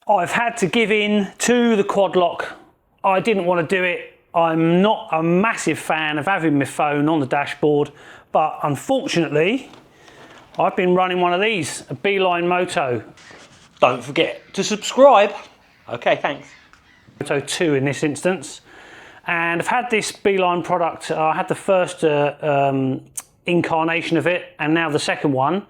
I've had to give in to the quad lock. I didn't want to do it. I'm not a massive fan of having my phone on the dashboard, but unfortunately, I've been running one of these, a Beeline Moto. Don't forget to subscribe. Okay, thanks. Moto 2 in this instance. And I've had this Beeline product. I had the first incarnation of it, and now the second one.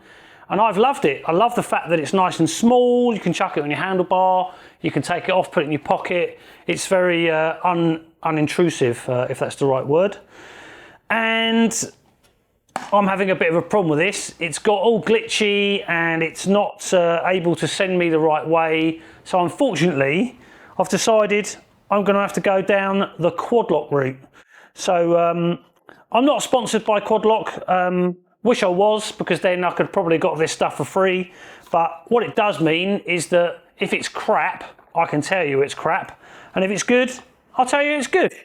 And I've loved it. I love the fact that it's nice and small. You can chuck it on your handlebar. You can take it off, put it in your pocket. It's very unintrusive, if that's the right word. And I'm having a bit of a problem with this. It's got all glitchy and it's not able to send me the right way. So unfortunately, I've decided I'm going to have to go down the quad lock route. So I'm not sponsored by Quad Lock. Wish I was, because then I could probably got this stuff for free. But what it does mean is that if it's crap, I can tell you it's crap. And if it's good, I'll tell you it's good.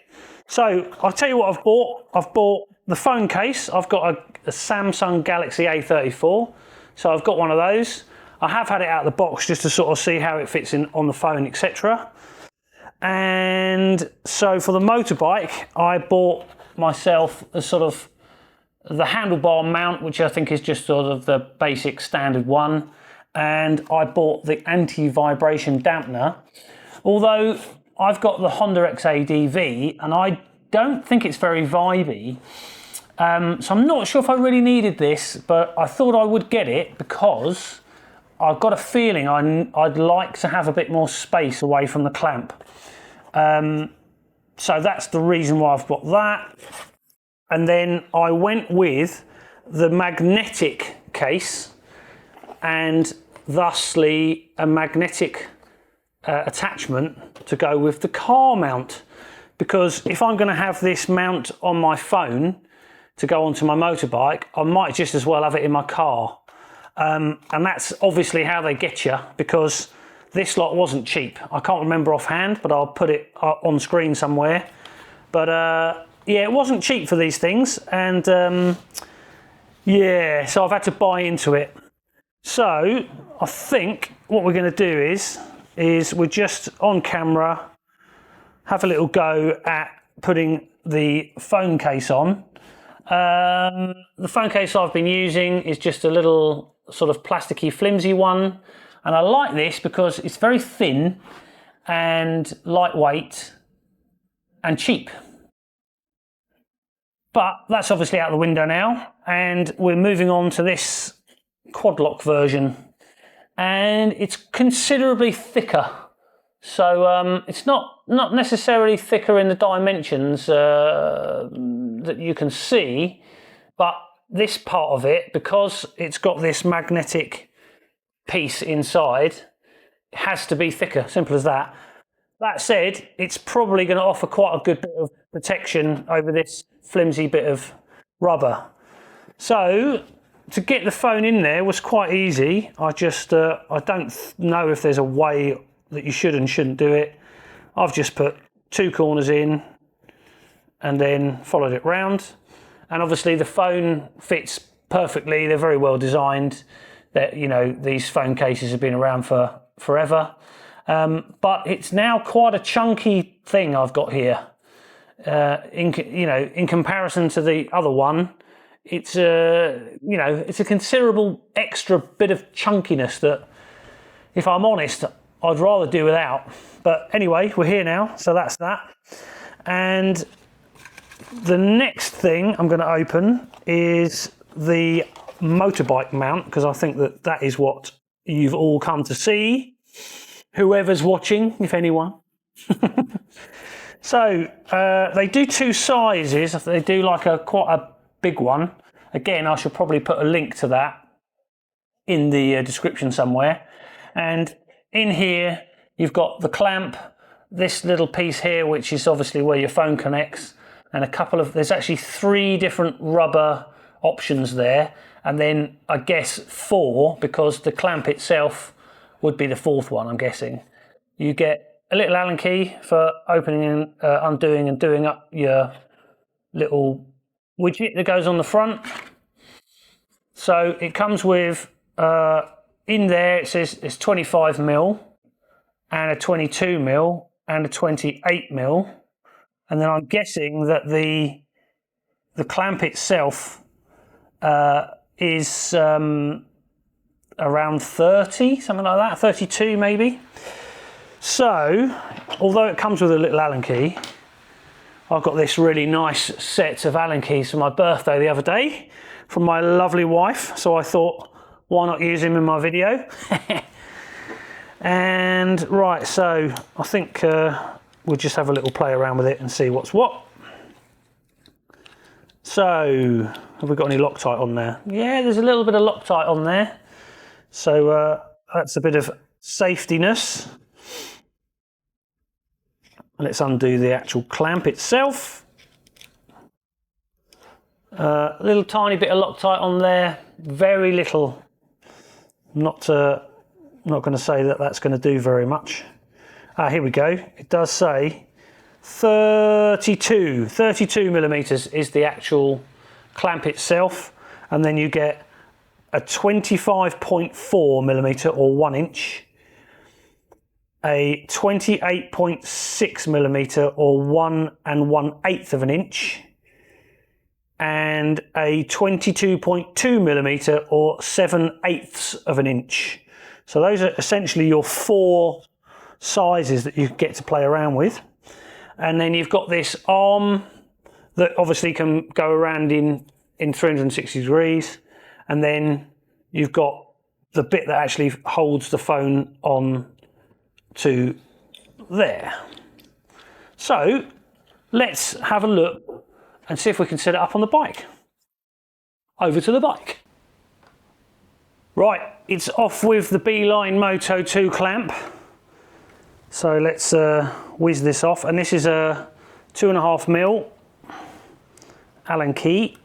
So I'll tell you what I've bought. I've bought the phone case. I've got a Samsung Galaxy A34. So I've got one of those. I have had it out of the box just to sort of see how it fits in on the phone, etc. And so for the motorbike, I bought myself a sort of the handlebar mount, which I think is just sort of the basic standard one. And I bought the anti-vibration dampener. Although I've got the Honda Xadv and I don't think it's very vibey. So I'm not sure if I really needed this, but I thought I would get it because I've got a feeling I'd like to have a bit more space away from the clamp. So that's the reason why I've got that. And then I went with the magnetic case and thusly a magnetic attachment to go with the car mount. Because if I'm going to have this mount on my phone to go onto my motorbike, I might just as well have it in my car. And that's obviously how they get you, because this lot wasn't cheap. I can't remember offhand, but I'll put it on screen somewhere. But yeah, it wasn't cheap for these things. And yeah, so I've had to buy into it. So I think what we're going to do is we're just on camera, have a little go at putting the phone case on. The phone case I've been using is just a little sort of plasticky, flimsy one. And I like this because it's very thin and lightweight and cheap. But that's obviously out the window now. And we're moving on to this quad lock version. And it's considerably thicker. So it's not necessarily thicker in the dimensions that you can see. But this part of it, because it's got this magnetic piece inside, it has to be thicker, simple as that. That said, it's probably going to offer quite a good bit of protection over this flimsy bit of rubber. So to get the phone in there was quite easy. I don't know if there's a way that you should and shouldn't do it. I've just put two corners in and then followed it round. And obviously the phone fits perfectly. They're very well designed. That, you know, these phone cases have been around for forever. But it's now quite a chunky thing I've got here. In comparison to the other one, it's it's a considerable extra bit of chunkiness that, if I'm honest, I'd rather do without. But anyway, we're here now, so that's that. And the next thing I'm going to open is the motorbike mount, because I think that is what you've all come to see, whoever's watching, if anyone. So they do two sizes. They do like quite a big one. Again, I should probably put a link to that in the description somewhere. And in here you've got the clamp, this little piece here, which is obviously where your phone connects, and there's actually 3 different rubber options there. And then I guess 4, because the clamp itself would be the 4th one, I'm guessing. You get a little Allen key for opening and undoing and doing up your little widget that goes on the front. So it comes with, in there it says it's 25mm, and a 22mm and a 28mm, and then I'm guessing that the clamp itself is around 30, something like that, 32 maybe. So, although it comes with a little Allen key, I've got this really nice set of Allen keys for my birthday the other day from my lovely wife, so I thought, why not use them in my video? And right, so I think we'll just have a little play around with it and see what's what. So, have we got any Loctite on there? Yeah, there's a little bit of Loctite on there. So that's a bit of safetiness. Let's undo the actual clamp itself. A little tiny bit of Loctite on there, very little. Not going to say that that's going to do very much. Here we go. It does say 32mm is the actual clamp itself, and then you get a 25.4mm or 1 inch, a 28.6mm or 1 1/8 of an inch, and a 22.2mm or 7/8 of an inch. So those are essentially your 4 sizes that you get to play around with. And then you've got this arm that obviously can go around in 360 degrees. And then you've got the bit that actually holds the phone on to there. So let's have a look and see if we can set it up on the bike. Over to the bike. Right, it's off with the Beeline Moto 2 clamp. So let's whiz this off, and this is a 2.5mm Allen key.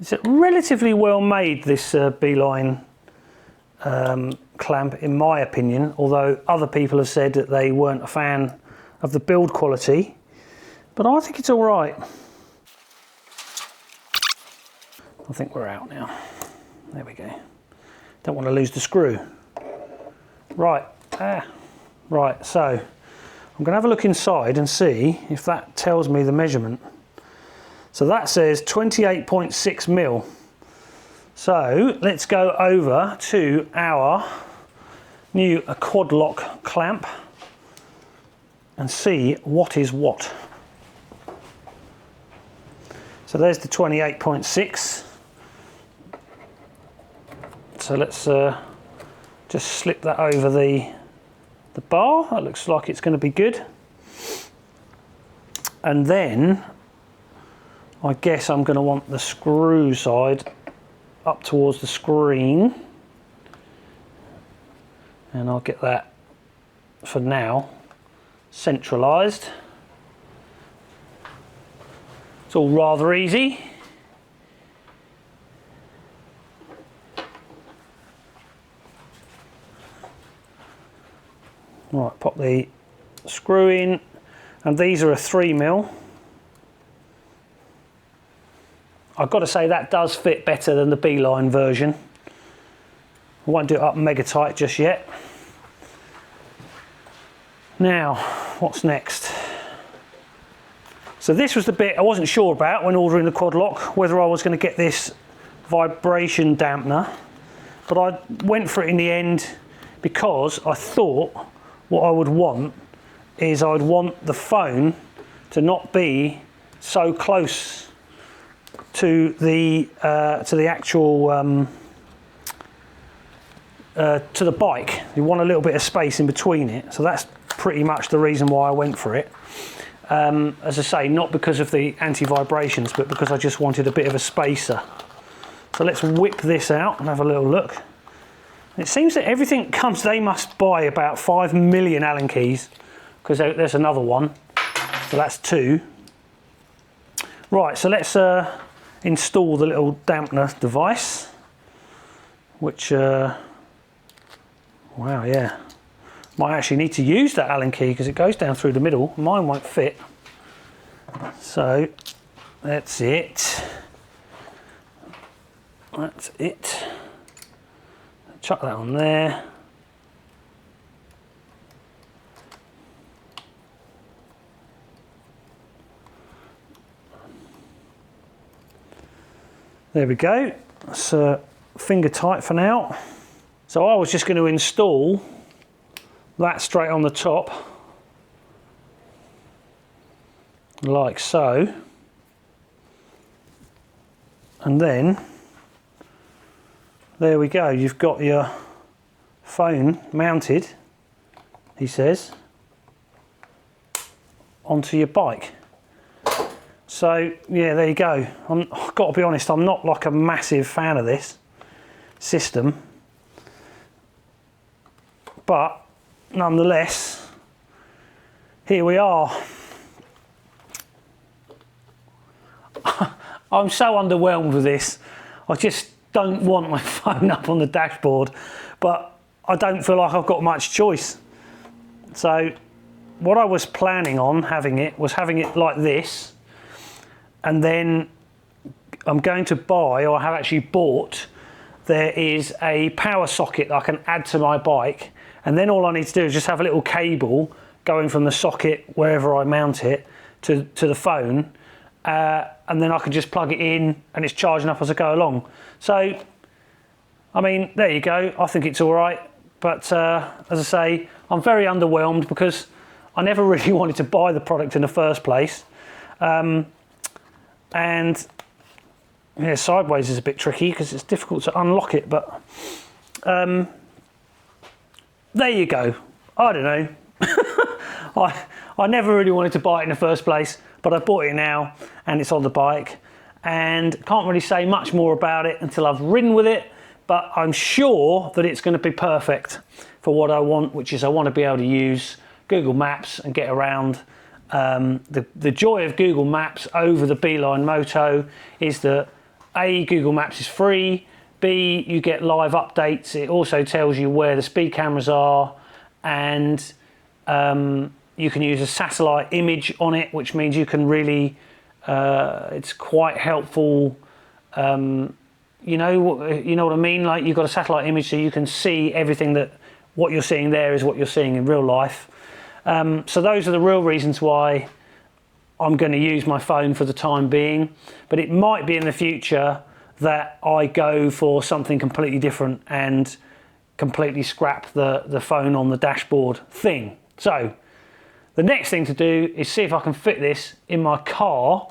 It's relatively well made, this Beeline clamp, in my opinion, although other people have said that they weren't a fan of the build quality, but I think it's all right. I think we're out now. There we go. Don't want to lose the screw. Right, right, so I'm going to have a look inside and see if that tells me the measurement. So that says 28.6mm. So let's go over to our new quad lock clamp and see what is what. So there's the 28.6. So let's just slip that over the bar. That looks like it's going to be good. And then I guess I'm going to want the screw side up towards the screen, and I'll get that for now centralised. It's all rather easy. Right, pop the screw in, and these are a 3mm. I've got to say that does fit better than the Beeline version. I won't do it up mega tight just yet. Now, what's next? So this was the bit I wasn't sure about when ordering the quad lock, whether I was going to get this vibration dampener, but I went for it in the end because I thought what I would want is I'd want the phone to not be so close to the actual to the bike. You want a little bit of space in between it, so that's pretty much the reason why I went for it. As I say, not because of the anti-vibrations, but because I just wanted a bit of a spacer. So let's whip this out and have a little look. It seems that everything comes, they must buy about 5 million Allen keys, because there's another one, so that's 2. Right, so let's install the little dampener device, which, wow, yeah, might actually need to use that Allen key because it goes down through the middle. Mine won't fit. So that's it. That's it. Chuck that on there. There we go. It's finger tight for now. So I was just going to install that straight on the top, like so, and then there we go, you've got your phone mounted, he says, onto your bike. So yeah, there you go. I've got to be honest, I'm not like a massive fan of this system, but nonetheless, here we are. I'm so underwhelmed with this. I just don't want my phone up on the dashboard, but I don't feel like I've got much choice. So what I was planning on having it like this, and then I'm going to buy, or I have actually bought, there is a power socket that I can add to my bike, and then all I need to do is just have a little cable going from the socket wherever I mount it to the phone, and then I can just plug it in and it's charging up as I go along. So I mean, there you go. I think it's all right, but as I say, I'm very underwhelmed because I never really wanted to buy the product in the first place, and yeah, sideways is a bit tricky because it's difficult to unlock it, but there you go. I don't know. I never really wanted to buy it in the first place, but I bought it now and it's on the bike, and can't really say much more about it until I've ridden with it, but I'm sure that it's going to be perfect for what I want, which is I want to be able to use Google Maps and get around. The joy of Google Maps over the Beeline Moto is that A, Google Maps is free, B, you get live updates. It also tells you where the speed cameras are, and you can use a satellite image on it, which means you can really, it's quite helpful. You know what I mean? Like, you've got a satellite image so you can see everything, that what you're seeing there is what you're seeing in real life. So those are the real reasons why I'm going to use my phone for the time being, but it might be in the future that I go for something completely different and completely scrap the phone on the dashboard thing. So the next thing to do is see if I can fit this in my car,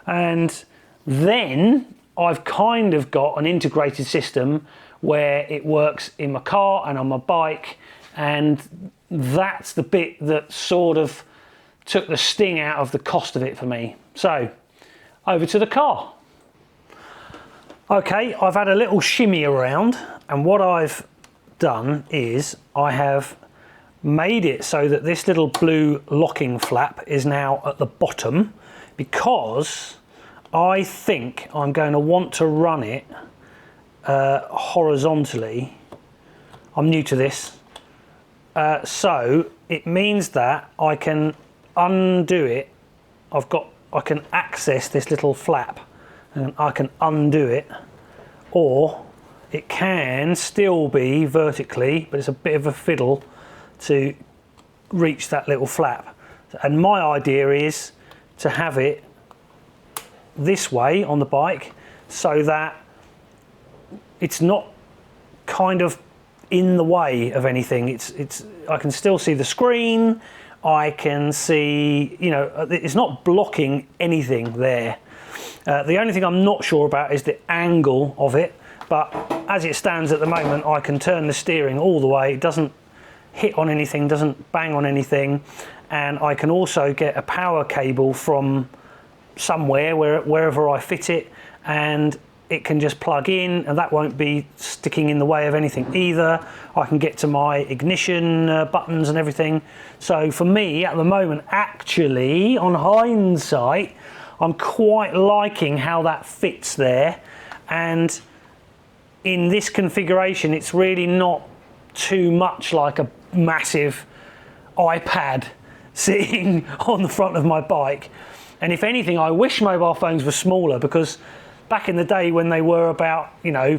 and then I've kind of got an integrated system where it works in my car and on my bike, and that's the bit that sort of took the sting out of the cost of it for me. So over to the car. Okay, I've had a little shimmy around, and what I've done is I have made it so that this little blue locking flap is now at the bottom, because I think I'm going to want to run it horizontally. I'm new to this, so it means that I can undo it. I can access this little flap and I can undo it, or it can still be vertically, but it's a bit of a fiddle to reach that little flap. And my idea is to have it this way on the bike so that it's not kind of in the way of anything. I can still see the screen, I can see, you know, it's not blocking anything there. The only thing I'm not sure about is the angle of it, but as it stands at the moment, I can turn the steering all the way. It doesn't hit on anything, doesn't bang on anything, and I can also get a power cable from somewhere, wherever I fit it, and it can just plug in, and that won't be sticking in the way of anything either. I can get to my ignition buttons and everything. So for me at the moment, actually, on hindsight, I'm quite liking how that fits there, and in this configuration it's really not too much like a massive iPad sitting on the front of my bike. And if anything, I wish mobile phones were smaller, because back in the day when they were about, you know,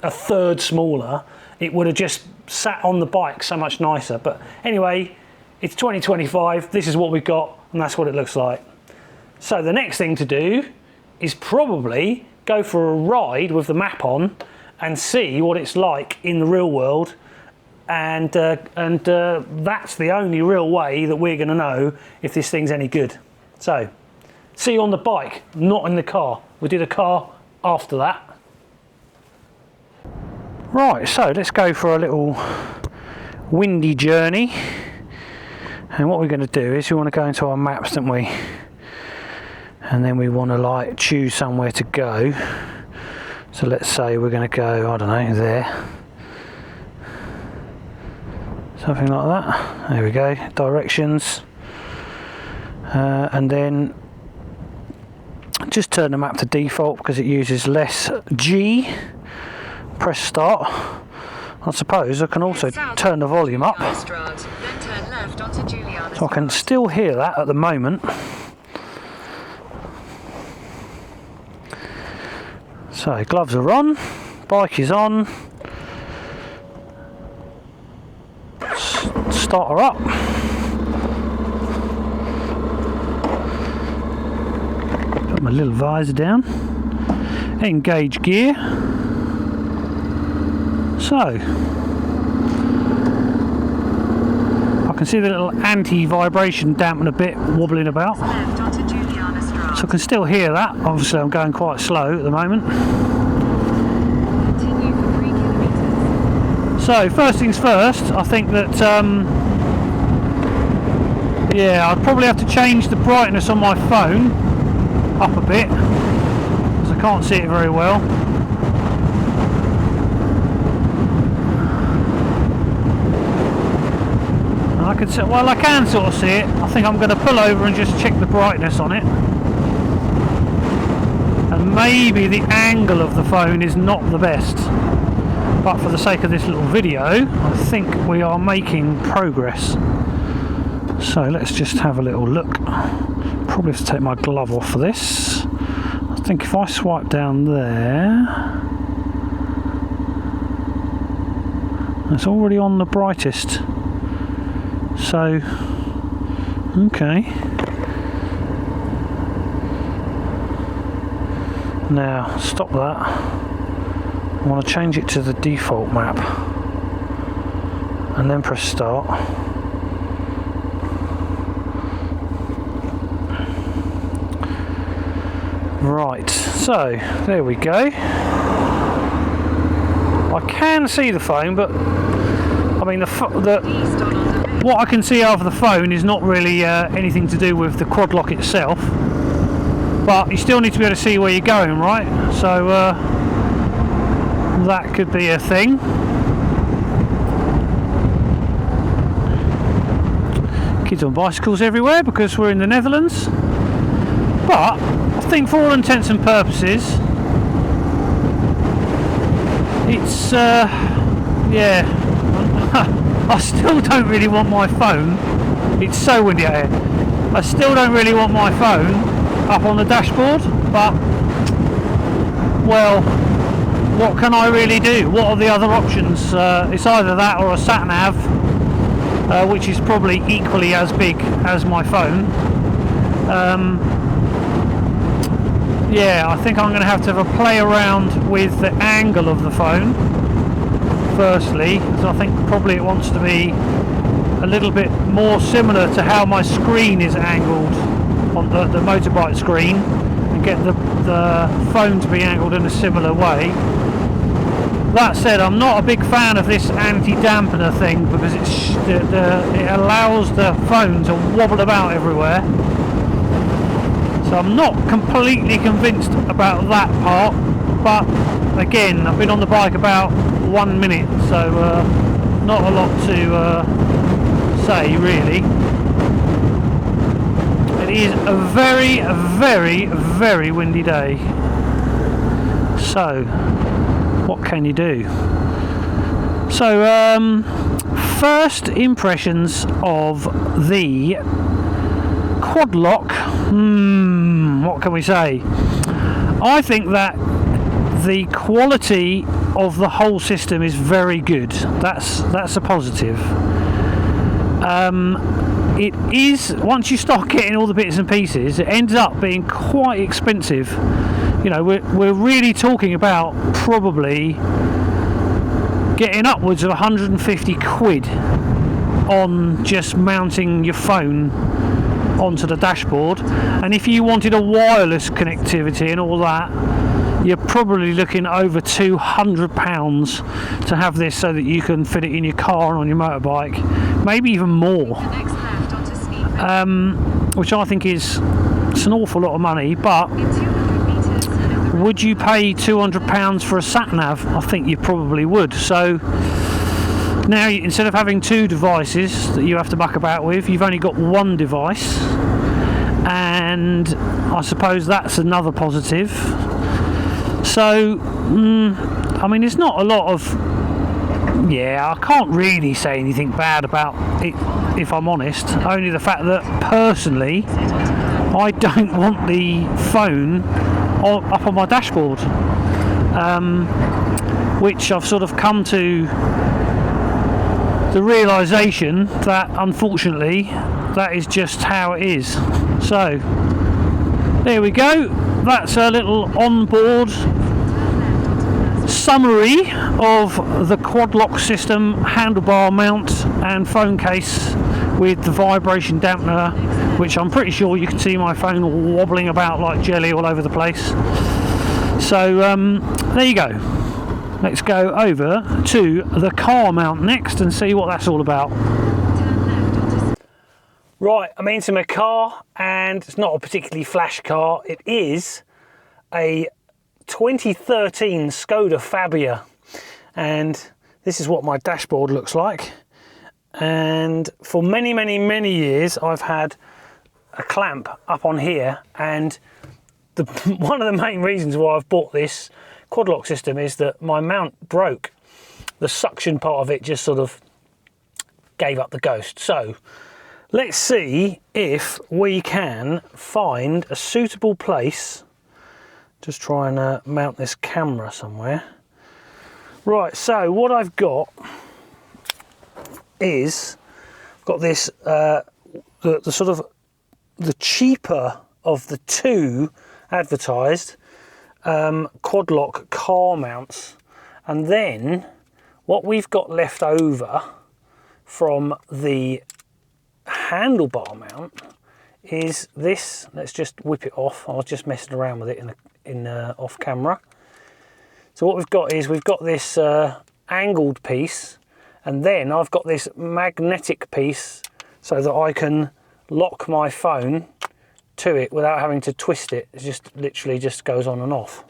a third smaller, it would have just sat on the bike so much nicer. But anyway, it's 2025, this is what we've got, and that's what it looks like. So the next thing to do is probably go for a ride with the map on and see what it's like in the real world, and that's the only real way that we're going to know if this thing's any good. So, see you on the bike, not in the car. We did a car after that. Right, so let's go for a little windy journey. And what we're going to do is we want to go into our maps, don't we? And then we want to like choose somewhere to go. So let's say we're going to go, I don't know, there. Something like that. There we go, directions. And then just turn the map to default because it uses less G. Press start. I suppose I can also turn the volume up. So I can still hear that at the moment. So gloves are on, bike is on. Start her up. Put my little visor down. Engage gear. So I can see the little anti-vibration dampener bit wobbling about. So I can still hear that. Obviously I'm going quite slow at the moment. Continue for 3 kilometers. So first things first, I think that yeah, I'd probably have to change the brightness on my phone up a bit because I can't see it very well. Well, I can sort of see it. I think I'm going to pull over and just check the brightness on it. And maybe the angle of the phone is not the best. But for the sake of this little video, I think we are making progress. So let's just have a little look. Probably have to take my glove off for this. I think if I swipe down there, it's already on the brightest. So, okay. Now, stop that. I want to change it to the default map. And then press start. Right, so, there we go. I can see the phone, but I mean what I can see over the phone is not really anything to do with the quad lock itself, but you still need to be able to see where you're going, right? So that could be a thing. Kids on bicycles everywhere because we're in the Netherlands, but I think for all intents and purposes it's yeah. I still don't really want my phone. It's so windy out here. I still don't really want my phone up on the dashboard, but well, what can I really do? What are the other options? It's either that or a sat-nav, which is probably equally as big as my phone. Yeah, I think I'm going to have a play around with the angle of the phone. Firstly, so I think probably it wants to be a little bit more similar to how my screen is angled on the motorbike screen, and get the phone to be angled in a similar way. That said, I'm not a big fan of this anti-dampener thing because it allows the phone to wobble about everywhere. So I'm not completely convinced about that part, but again, I've been on the bike about 1 minute, so not a lot to say really. It is a very, very, very windy day. So, what can you do? So, first impressions of the quad lock. What can we say? I think that the quality of the whole system is very good. That's a positive. It is, once you start getting all the bits and pieces, it ends up being quite expensive you know, we're really talking about probably getting upwards of 150 quid on just mounting your phone onto the dashboard. And if you wanted a wireless connectivity and all that, you're probably looking over £200 to have this, so that you can fit it in your car and on your motorbike, maybe even more, which I think it's an awful lot of money. But would you pay £200 for a sat-nav? I think you probably would. So now, instead of having two devices that you have to muck about with, you've only got one device, and I suppose that's another positive. So I mean, it's not a lot of, I can't really say anything bad about it, if I'm honest. Only the fact that personally I don't want the phone up on my dashboard, which I've sort of come to the realization that unfortunately that is just how it is. So there we go, that's a little onboard summary of the quad lock system, handlebar mount and phone case with the vibration dampener, which I'm pretty sure you can see my phone wobbling about like jelly all over the place. So there you go. Let's go over to the car mount next and see what that's all about. Right, I'm into my car, and it's not a particularly flash car. It is a 2013 Skoda Fabia, and this is what my dashboard looks like. And for many years I've had a clamp up on here, and one of the main reasons why I've bought this quad lock system is that my mount broke. The suction part of it just sort of gave up the ghost. So let's see if we can find a suitable place. Just try and mount this camera somewhere. Right, so what I've got is, I've got this the sort of the cheaper of the two advertised quad lock car mounts, and then what we've got left over from the handlebar mount is this. Let's just whip it off. I was just messing around with it in off camera. So what we've got is this angled piece, and then I've got this magnetic piece so that I can lock my phone to it without having to twist it. It just literally just goes on and off.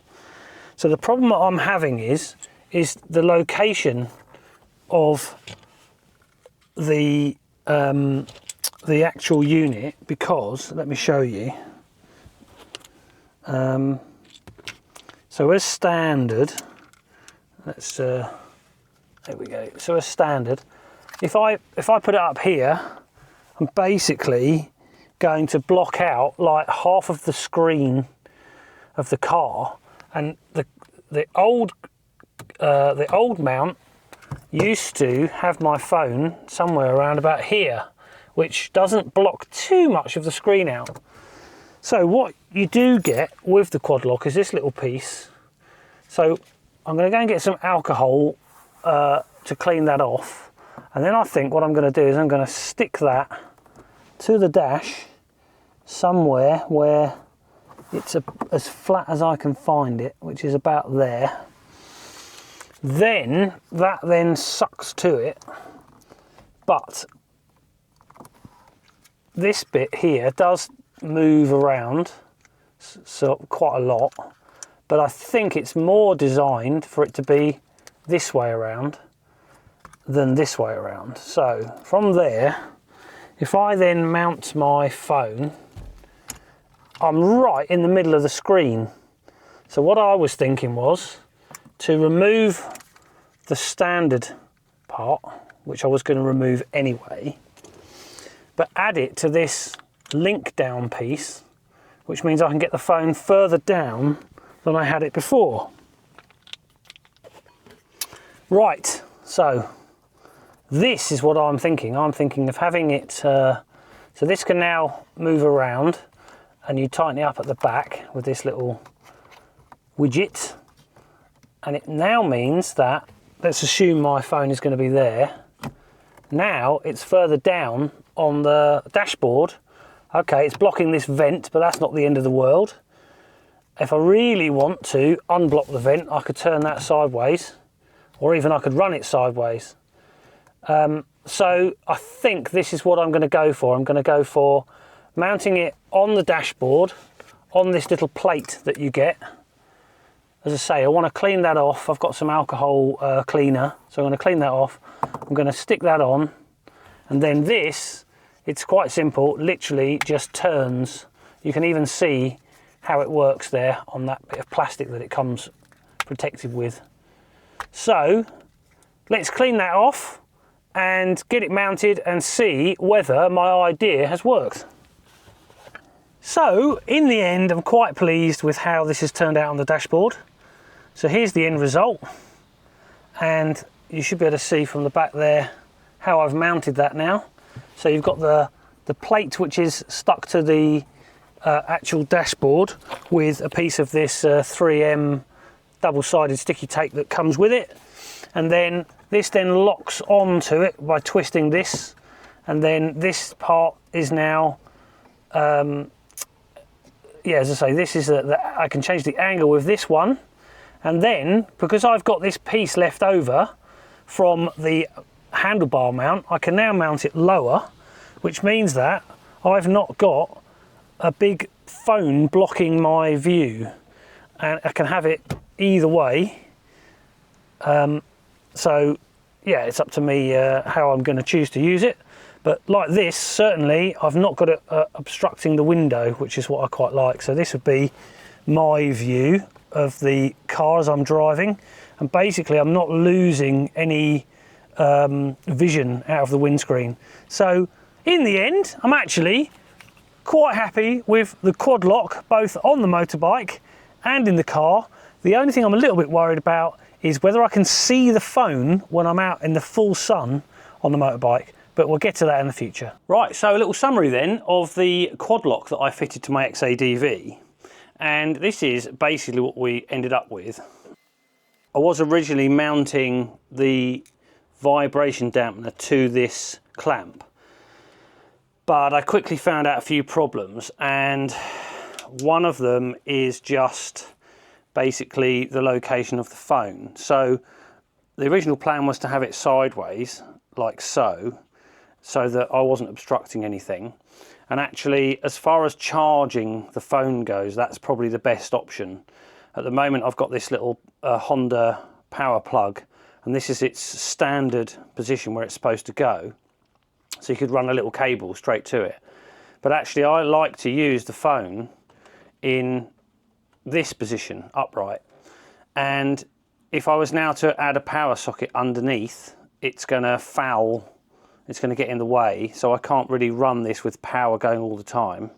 So the problem that I'm having is the location of the actual unit, because let me show you. So as standard, let's there we go. So as standard, if I put it up here, I'm basically going to block out like half of the screen of the car. And the old mount used to have my phone somewhere around about here, which doesn't block too much of the screen out. So what you do get with the quad lock is this little piece. So I'm going to go and get some alcohol to clean that off, and then I think what I'm going to do is I'm going to stick that to the dash somewhere where it's as flat as I can find it, which is about there. Then that then sucks to it, but this bit here does move around so quite a lot, but I think it's more designed for it to be this way around than this way around. So from there, if I then mount my phone, I'm right in the middle of the screen. So what I was thinking was to remove the standard part, which I was going to remove anyway, but add it to this link down piece, which means I can get the phone further down than I had it before. Right, so this is what I'm thinking. I'm thinking of having it, so this can now move around, and you tighten it up at the back with this little widget, and it now means that, let's assume my phone is going to be there. Now it's further down on the dashboard. Okay, it's blocking this vent, but that's not the end of the world. If I really want to unblock the vent, I could turn that sideways, or even I could run it sideways. So I think this is what I'm going to go for. I'm going to go for mounting it on the dashboard, on this little plate that you get. As I say, I want to clean that off. I've got some alcohol cleaner, so I'm going to clean that off. I'm going to stick that on, and then this, it's quite simple, literally just turns. You can even see how it works there on that bit of plastic that it comes protected with. So let's clean that off and get it mounted and see whether my idea has worked. So in the end, I'm quite pleased with how this has turned out on the dashboard. So here's the end result, and you should be able to see from the back there how I've mounted that now. So you've got the plate which is stuck to the actual dashboard with a piece of this 3M double-sided sticky tape that comes with it, and then this then locks onto it by twisting this, and then this part is now yeah, as I say, this is I can change the angle with this one, and then because I've got this piece left over from the handlebar mount, I can now mount it lower, which means that I've not got a big phone blocking my view, and I can have it either way. So yeah, it's up to me how I'm going to choose to use it, but like this, certainly I've not got it obstructing the window, which is what I quite like. So this would be my view of the car as I'm driving, and basically I'm not losing any vision out of the windscreen. So in the end, I'm actually quite happy with the quad lock, both on the motorbike and in the car. The only thing I'm a little bit worried about is whether I can see the phone when I'm out in the full sun on the motorbike, but we'll get to that in the future. Right, so a little summary then of the quad lock that I fitted to my Xadv, and this is basically what we ended up with. I was originally mounting the vibration dampener to this clamp, but I quickly found out a few problems, and one of them is just basically the location of the phone. So the original plan was to have it sideways like so that I wasn't obstructing anything, and actually as far as charging the phone goes, that's probably the best option. At the moment I've got this little Honda power plug, and this is its standard position where it's supposed to go, so you could run a little cable straight to it. But actually I like to use the phone in this position, upright, and if I was now to add a power socket underneath, it's going to foul, it's going to get in the way, so I can't really run this with power going all the time.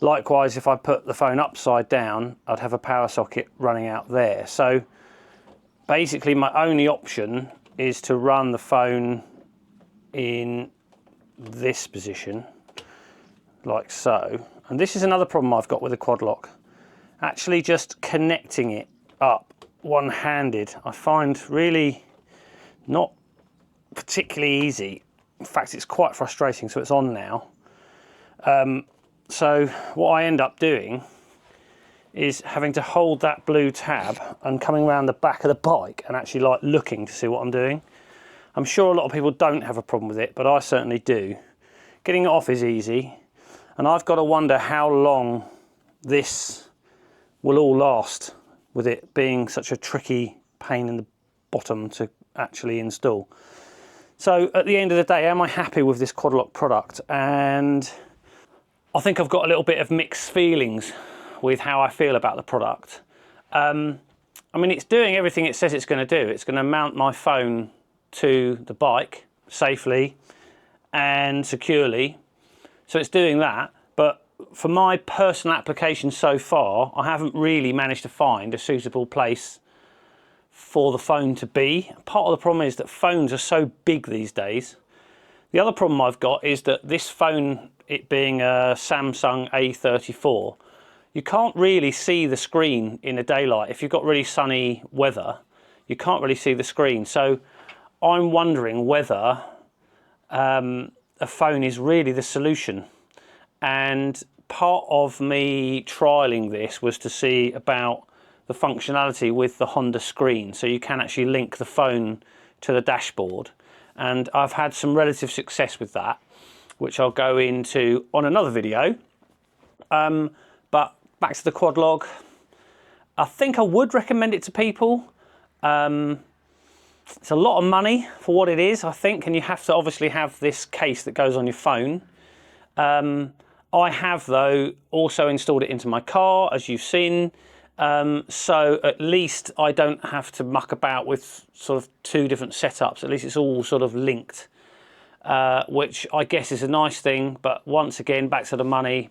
Likewise, if I put the phone upside down, I'd have a power socket running out there. So basically my only option is to run the phone in this position, like so. And this is another problem I've got with the quad lock. Actually just connecting it up one-handed, I find really not particularly easy. In fact, it's quite frustrating. So it's on now. So what I end up doing is having to hold that blue tab and coming around the back of the bike and actually like looking to see what I'm doing. I'm sure a lot of people don't have a problem with it, but I certainly do. Getting it off is easy, and I've got to wonder how long this will all last, with it being such a tricky pain in the bottom to actually install. So at the end of the day, am I happy with this quad lock product? And I think I've got a little bit of mixed feelings with how I feel about the product. I mean, it's doing everything it says it's going to do. It's going to mount my phone to the bike safely and securely. So it's doing that. But for my personal application so far, I haven't really managed to find a suitable place for the phone to be. Part of the problem is that phones are so big these days. The other problem I've got is that this phone, it being a Samsung A34, you can't really see the screen in the daylight. If you've got really sunny weather, you can't really see the screen. So I'm wondering whether a phone is really the solution. And part of me trialing this was to see about the functionality with the Honda screen. So you can actually link the phone to the dashboard. And I've had some relative success with that, which I'll go into on another video. But back to the quad log. I think I would recommend it to people. It's a lot of money for what it is, I think, and you have to obviously have this case that goes on your phone. I have, though, also installed it into my car, as you've seen. So at least I don't have to muck about with sort of two different setups. At least it's all sort of linked, which I guess is a nice thing. But once again, back to the money.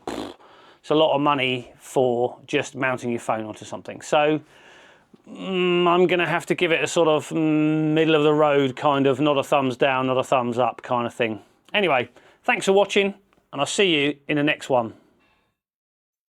It's a lot of money for just mounting your phone onto something. So I'm going to have to give it a sort of middle of the road kind of, not a thumbs down, not a thumbs up kind of thing. Anyway, thanks for watching, and I'll see you in the next one.